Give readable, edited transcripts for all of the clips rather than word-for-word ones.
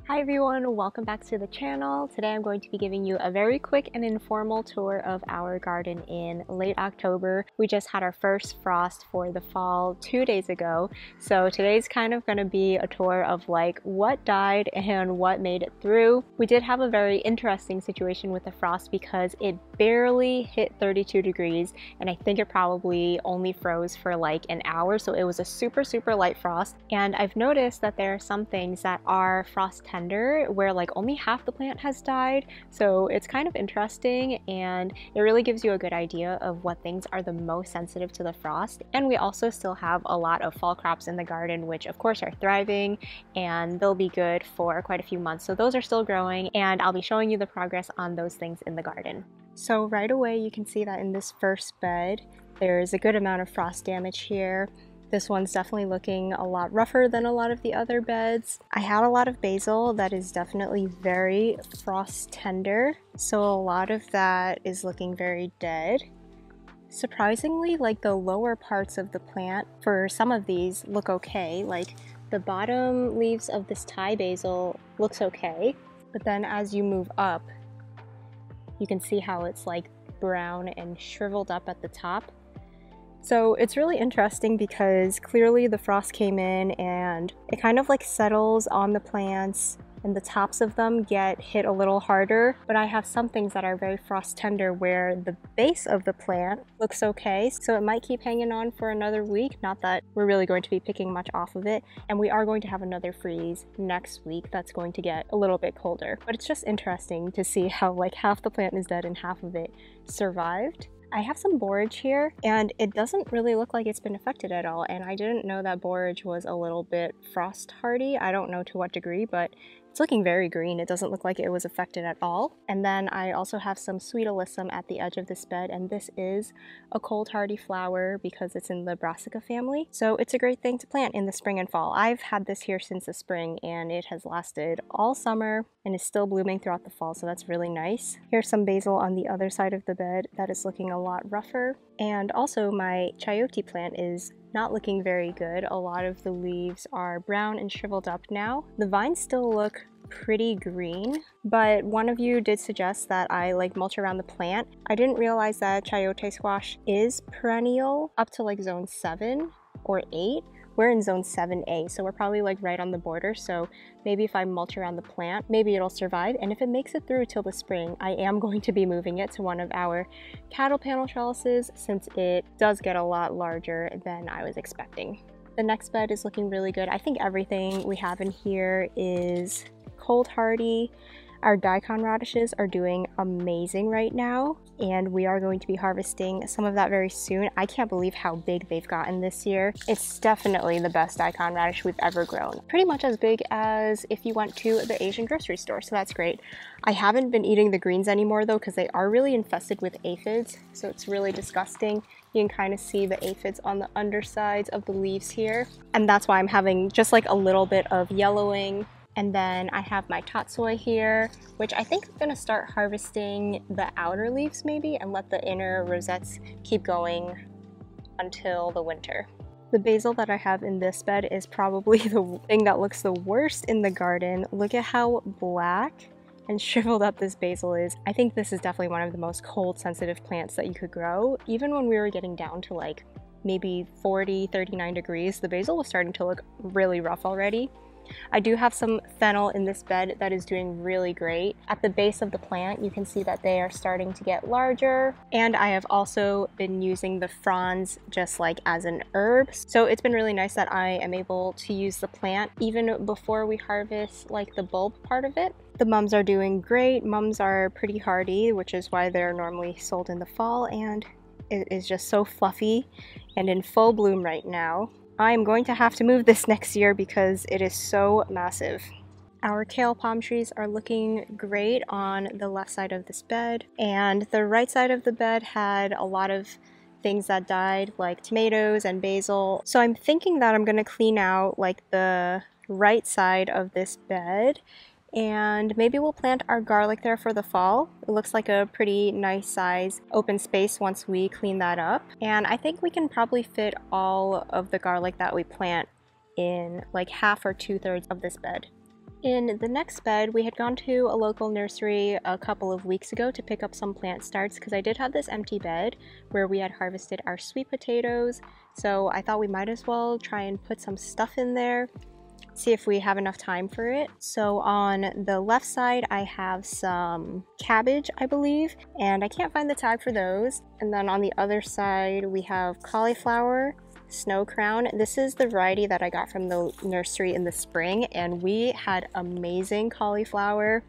Hi everyone, welcome back to the channel. Today I'm going to be giving you a very quick and informal tour of our garden in late October. We just had our first frost for the fall 2 days ago, so today's kind of going to be a tour of like what died and what made it through. We did have a very interesting situation with the frost because it barely hit 32 degrees and I think it probably only froze for like an hour, so it was a super light frost. And I've noticed that there are some things that are frost tender where like only half the plant has died, so it's kind of interesting and it really gives you a good idea of what things are the most sensitive to the frost. And we also still have a lot of fall crops in the garden, which of course are thriving and they'll be good for quite a few months, so those are still growing and I'll be showing you the progress on those things in the garden. So right away you can see that in this first bed there's a good amount of frost damage here. This one's definitely looking a lot rougher than a lot of the other beds. I had a lot of basil that is definitely very frost tender, so a lot of that is looking very dead. Surprisingly, like the lower parts of the plant for some of these look okay. Like the bottom leaves of this Thai basil looks okay, but then as you move up, you can see how it's like brown and shriveled up at the top. So it's really interesting because clearly the frost came in and it kind of like settles on the plants and the tops of them get hit a little harder. But I have some things that are very frost tender where the base of the plant looks okay. So it might keep hanging on for another week. Not that we're really going to be picking much off of it. And we are going to have another freeze next week that's going to get a little bit colder. But it's just interesting to see how like half the plant is dead and half of it survived. I have some borage here and it doesn't really look like it's been affected at all, and I didn't know that borage was a little bit frost hardy. I don't know to what degree, but it's looking very green. It doesn't look like it was affected at all. And then I also have some sweet alyssum at the edge of this bed, and this is a cold hardy flower because it's in the brassica family. So it's a great thing to plant in the spring and fall. I've had this here since the spring and it has lasted all summer and is still blooming throughout the fall, so that's really nice. Here's some basil on the other side of the bed that is looking a lot rougher. And also my chayote plant is not looking very good. A lot of the leaves are brown and shriveled up now. The vines still look pretty green, but one of you did suggest that I like mulch around the plant. I didn't realize that chayote squash is perennial up to like zone 7 or 8. We're in zone 7A, so we're probably like right on the border, so maybe if I mulch around the plant, maybe it'll survive, and if it makes it through till the spring, I am going to be moving it to one of our cattle panel trellises since it does get a lot larger than I was expecting. The next bed is looking really good. I think everything we have in here is cold hardy. Our daikon radishes are doing amazing right now, and we are going to be harvesting some of that very soon. I can't believe how big they've gotten this year. It's definitely the best daikon radish we've ever grown. Pretty much as big as if you went to the Asian grocery store, so that's great. I haven't been eating the greens anymore though because they are really infested with aphids, so it's really disgusting. You can kind of see the aphids on the undersides of the leaves here, and that's why I'm having just like a little bit of yellowing. And then I have my tatsoi here, which I think I'm gonna start harvesting the outer leaves maybe and let the inner rosettes keep going until the winter. The basil that I have in this bed is probably the thing that looks the worst in the garden. Look at how black and shriveled up this basil is. I think this is definitely one of the most cold sensitive plants that you could grow. Even when we were getting down to like maybe 40, 39 degrees, the basil was starting to look really rough already. I do have some fennel in this bed that is doing really great. At the base of the plant, you can see that they are starting to get larger. And I have also been using the fronds just like as an herb. So it's been really nice that I am able to use the plant even before we harvest like the bulb part of it. The mums are doing great. Mums are pretty hardy, which is why they're normally sold in the fall, and it is just so fluffy and in full bloom right now. I'm going to have to move this next year because it is so massive. Our kale palm trees are looking great on the left side of this bed, and the right side of the bed had a lot of things that died like tomatoes and basil. So I'm thinking that I'm going to clean out like the right side of this bed and maybe we'll plant our garlic there for the fall. It looks like a pretty nice size open space once we clean that up. And I think we can probably fit all of the garlic that we plant in like half or 2/3 of this bed. In the next bed, we had gone to a local nursery a couple of weeks ago to pick up some plant starts because I did have this empty bed where we had harvested our sweet potatoes, so I thought we might as well try and put some stuff in there, see if we have enough time for it. So on the left side I have some cabbage, I believe, and I can't find the tag for those. And then on the other side we have cauliflower, snow crown. This is the variety that I got from the nursery in the spring, and we had amazing cauliflower.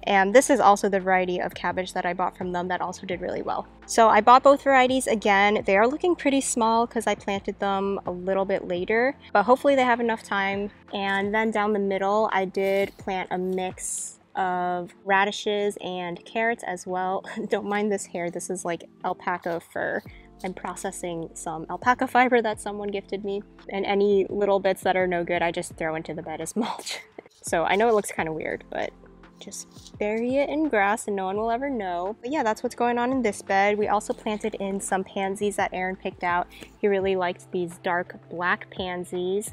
And this is also the variety of cabbage that I bought from them that also did really well. So I bought both varieties again. They are looking pretty small because I planted them a little bit later, but hopefully they have enough time. And then down the middle, I did plant a mix of radishes and carrots as well. Don't mind this hair. This is like alpaca fur. I'm processing some alpaca fiber that someone gifted me, and any little bits that are no good I just throw into the bed as mulch. So I know it looks kind of weird, but just bury it in grass and no one will ever know. But yeah, that's what's going on in this bed. We also planted in some pansies that Aaron picked out. He really liked these dark black pansies.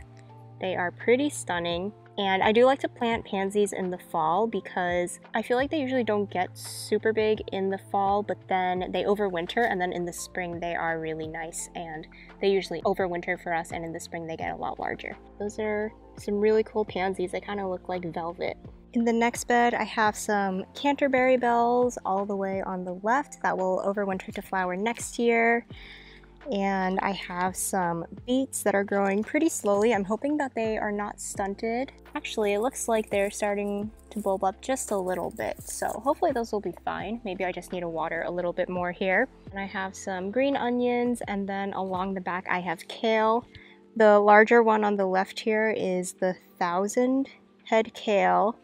They are pretty stunning. And I do like to plant pansies in the fall because I feel like they usually don't get super big in the fall, but then they overwinter, and then in the spring they are really nice, and they usually overwinter for us, and in the spring they get a lot larger. Those are some really cool pansies. They kind of look like velvet. In the next bed, I have some Canterbury bells all the way on the left that will overwinter to flower next year. And I have some beets that are growing pretty slowly. I'm hoping that they are not stunted. Actually, it looks like they're starting to bulb up just a little bit, so hopefully those will be fine. Maybe I just need to water a little bit more here. And I have some green onions, and then along the back I have kale. The larger one on the left here is the 1,000 head kale,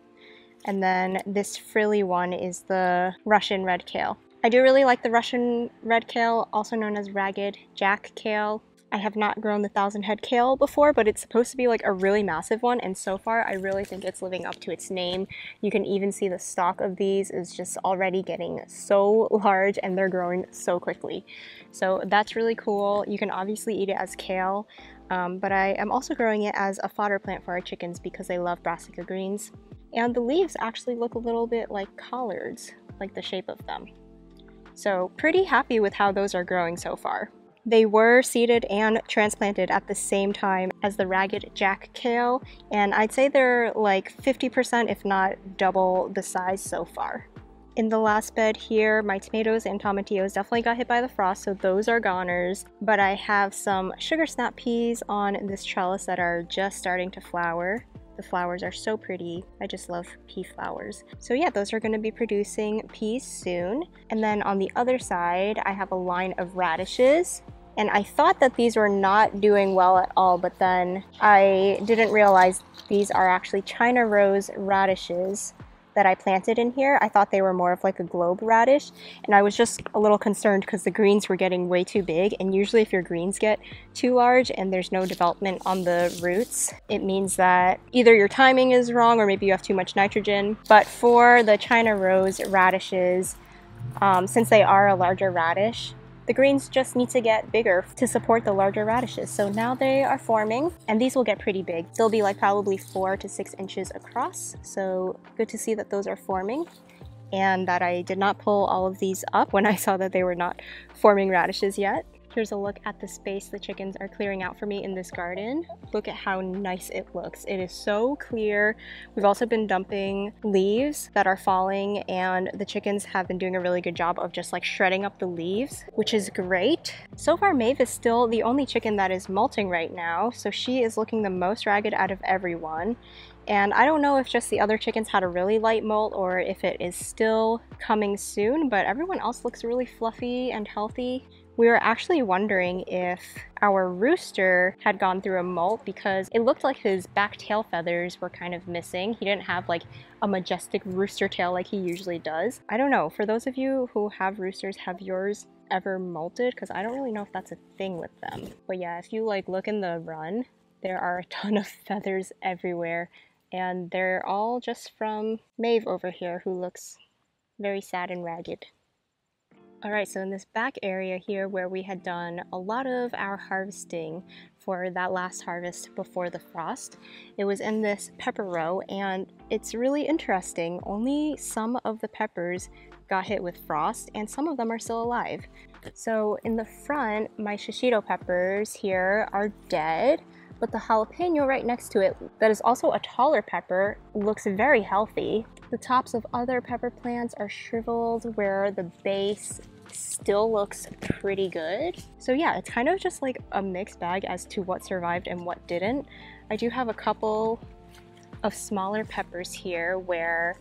and then this frilly one is the Russian red kale. I do really like the Russian red kale, also known as ragged jack kale. I have not grown the 1,000 head kale before, but it's supposed to be like a really massive one, and so far I really think it's living up to its name. You can even see the stalk of these is just already getting so large, and they're growing so quickly. So that's really cool. You can obviously eat it as kale, but I am also growing it as a fodder plant for our chickens because they love brassica greens. And the leaves actually look a little bit like collards, like the shape of them. So pretty happy with how those are growing so far. They were seeded and transplanted at the same time as the ragged jack kale, and I'd say they're like 50% if not double the size so far. In the last bed here, my tomatoes and tomatillos definitely got hit by the frost, so those are goners. But I have some sugar snap peas on this trellis that are just starting to flower. The flowers are so pretty. I just love pea flowers. So yeah, those are going to be producing peas soon. And then on the other side, I have a line of radishes. And I thought that these were not doing well at all, but then I didn't realize these are actually China rose radishes that I planted in here. I thought they were more of like a globe radish, and I was just a little concerned because the greens were getting way too big, and usually if your greens get too large and there's no development on the roots, it means that either your timing is wrong or maybe you have too much nitrogen. But for the China rose radishes, since they are a larger radish, the greens just need to get bigger to support the larger radishes. So now they are forming, and these will get pretty big. They'll be like probably 4 to 6 inches across. So good to see that those are forming, and that I did not pull all of these up when I saw that they were not forming radishes yet. Here's a look at the space the chickens are clearing out for me in this garden. Look at how nice it looks. It is so clear. We've also been dumping leaves that are falling, and the chickens have been doing a really good job of just like shredding up the leaves, which is great. So far, Maeve is still the only chicken that is molting right now, so she is looking the most ragged out of everyone. And I don't know if just the other chickens had a really light molt or if it is still coming soon, but everyone else looks really fluffy and healthy. We were actually wondering if our rooster had gone through a molt because it looked like his back tail feathers were kind of missing. He didn't have like a majestic rooster tail like he usually does. I don't know, for those of you who have roosters, have yours ever molted? Because I don't really know if that's a thing with them. But yeah, if you like look in the run, there are a ton of feathers everywhere, and they're all just from Maeve over here, who looks very sad and ragged. Alright, so in this back area here where we had done a lot of our harvesting for that last harvest before the frost. It was in this pepper row, and it's really interesting. Only some of the peppers got hit with frost, and some of them are still alive. So in the front, my shishito peppers here are dead, but the jalapeno right next to it, that is also a taller pepper, looks very healthy. The tops of other pepper plants are shriveled where the base still looks pretty good. So yeah, it's kind of just like a mixed bag as to what survived and what didn't. I do have a couple of smaller peppers here where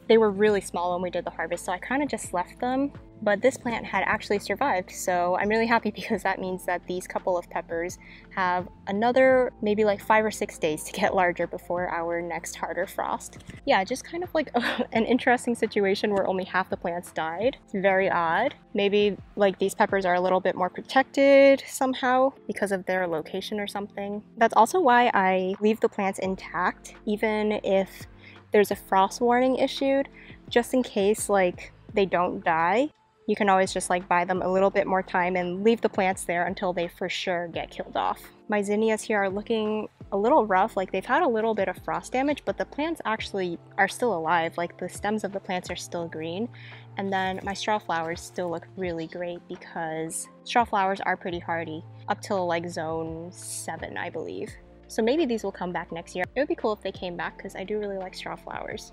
they were really small when we did the harvest, so I kind of just left them. But this plant had actually survived, so I'm really happy because that means that these couple of peppers have another maybe like 5 or 6 days to get larger before our next harder frost. Yeah, just kind of like an interesting situation where only half the plants died. It's very odd. Maybe like these peppers are a little bit more protected somehow because of their location or something. That's also why I leave the plants intact, even if there's a frost warning issued, just in case like they don't die. You can always just like buy them a little bit more time and leave the plants there until they for sure get killed off. My zinnias here are looking a little rough, like they've had a little bit of frost damage, but the plants actually are still alive. Like the stems of the plants are still green. And then my straw flowers still look really great because straw flowers are pretty hardy up till like zone 7, I believe. So maybe these will come back next year. It would be cool if they came back because I do really like straw flowers.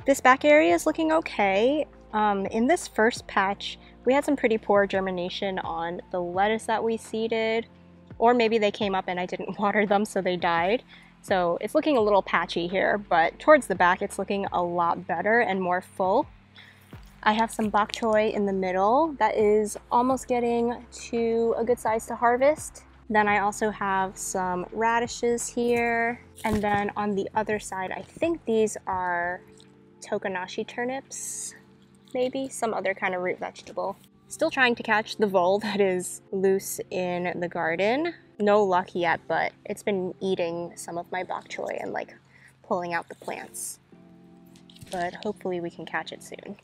This back area is looking okay. In this first patch, we had some pretty poor germination on the lettuce that we seeded, or maybe they came up and I didn't water them so they died. So it's looking a little patchy here, but towards the back it's looking a lot better and more full. I have some bok choy in the middle that is almost getting to a good size to harvest. Then I also have some radishes here, and then on the other side I think these are tokanashi turnips. Maybe some other kind of root vegetable. Still trying to catch the vole that is loose in the garden. No luck yet, but it's been eating some of my bok choy and like pulling out the plants. But hopefully we can catch it soon.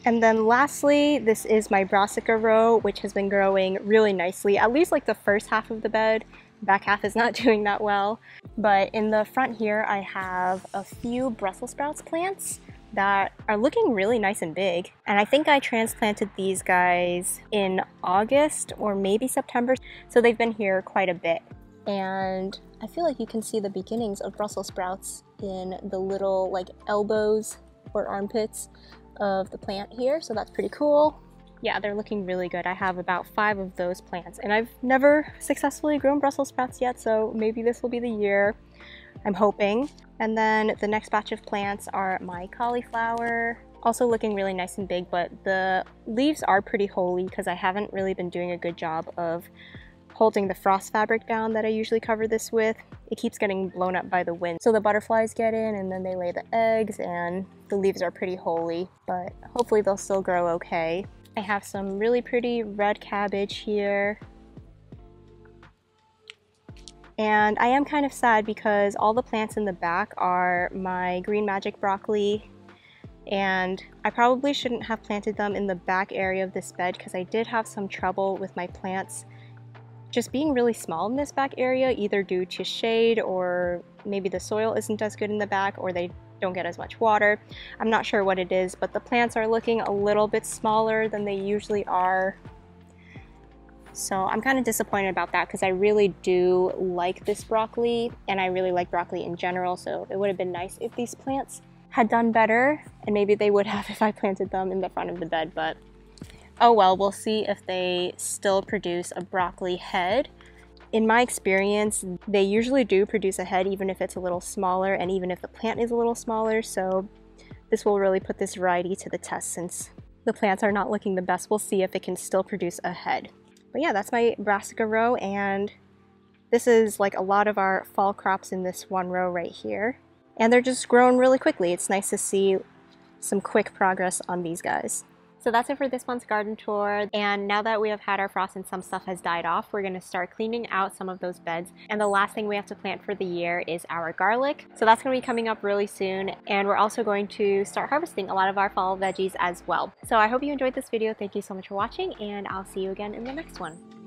And then lastly, this is my brassica row, which has been growing really nicely, at least like the first half of the bed. Back half is not doing that well. But in the front here, I have a few Brussels sprouts plants that are looking really nice and big. And I think I transplanted these guys in August or maybe September. So they've been here quite a bit. And I feel like you can see the beginnings of Brussels sprouts in the little like elbows or armpits of the plant here. So that's pretty cool. Yeah, they're looking really good. I have about 5 of those plants, and I've never successfully grown Brussels sprouts yet, so maybe this will be the year. I'm hoping. And then the next batch of plants are my cauliflower, also looking really nice and big, but the leaves are pretty holey because I haven't really been doing a good job of holding the frost fabric down that I usually cover this with. It keeps getting blown up by the wind. So the butterflies get in and then they lay the eggs, and the leaves are pretty holey, but hopefully they'll still grow okay. I have some really pretty red cabbage here. And I am kind of sad because all the plants in the back are my green magic broccoli, and I probably shouldn't have planted them in the back area of this bed because I did have some trouble with my plants just being really small in this back area, either due to shade or maybe the soil isn't as good in the back or they don't get as much water. I'm not sure what it is, but the plants are looking a little bit smaller than they usually are. So I'm kind of disappointed about that because I really do like this broccoli and I really like broccoli in general, so it would have been nice if these plants had done better, and maybe they would have if I planted them in the front of the bed, but oh well, we'll see if they still produce a broccoli head. In my experience, they usually do produce a head even if it's a little smaller and even if the plant is a little smaller, so this will really put this variety to the test since the plants are not looking the best. We'll see if it can still produce a head. But yeah, that's my brassica row, and this is like a lot of our fall crops in this one row right here. And they're just growing really quickly. It's nice to see some quick progress on these guys. So that's it for this month's garden tour, and now that we have had our frost and some stuff has died off, we're going to start cleaning out some of those beds. And the last thing we have to plant for the year is our garlic. So that's going to be coming up really soon, and we're also going to start harvesting a lot of our fall veggies as well. So I hope you enjoyed this video. Thank you so much for watching, and I'll see you again in the next one.